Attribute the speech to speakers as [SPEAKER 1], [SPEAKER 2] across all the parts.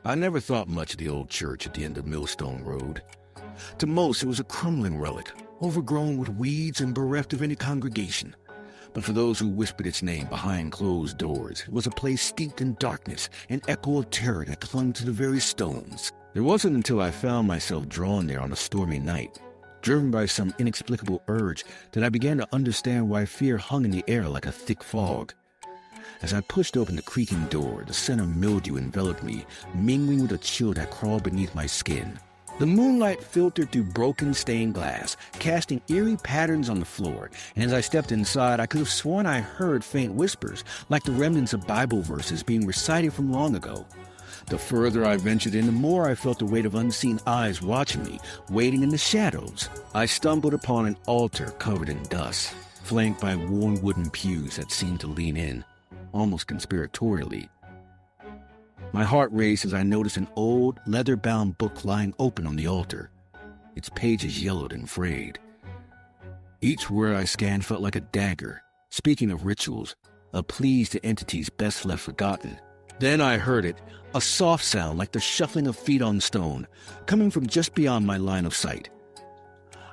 [SPEAKER 1] I never thought much of the old church at the end of Millstone Road. To most, it was a crumbling relic, overgrown with weeds and bereft of any congregation. But for those who whispered its name behind closed doors, it was a place steeped in darkness, an echo of terror that clung to the very stones. It wasn't until I found myself drawn there on a stormy night, driven by some inexplicable urge, that I began to understand why fear hung in the air like a thick fog. As I pushed open the creaking door, the scent of mildew enveloped me, mingling with a chill that crawled beneath my skin. The moonlight filtered through broken stained glass, casting eerie patterns on the floor, and as I stepped inside, I could have sworn I heard faint whispers, like the remnants of Bible verses being recited from long ago. The further I ventured in, the more I felt the weight of unseen eyes watching me, waiting in the shadows. I stumbled upon an altar covered in dust, flanked by worn wooden pews that seemed to lean in, almost conspiratorially. My heart raced as I noticed an old, leather-bound book lying open on the altar, its pages yellowed and frayed. Each word I scanned felt like a dagger, speaking of rituals, of pleas to entities best left forgotten. Then I heard it, a soft sound like the shuffling of feet on stone, coming from just beyond my line of sight.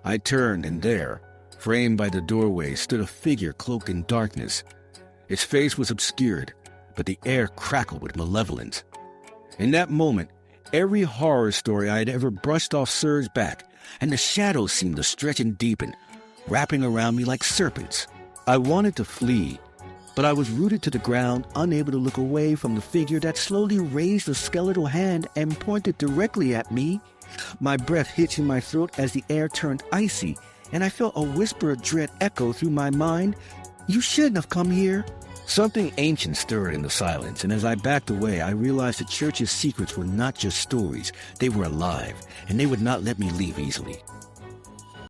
[SPEAKER 1] I turned, and there, framed by the doorway, stood a figure cloaked in darkness. Its face was obscured, but the air crackled with malevolence. In that moment, every horror story I had ever brushed off surged back, and the shadows seemed to stretch and deepen, wrapping around me like serpents. I wanted to flee, but I was rooted to the ground, unable to look away from the figure that slowly raised a skeletal hand and pointed directly at me. My breath hitched in my throat as the air turned icy, and I felt a whisper of dread echo through my mind. "You shouldn't have come here." Something ancient stirred in the silence, and as I backed away, I realized the church's secrets were not just stories. They were alive, and they would not let me leave easily.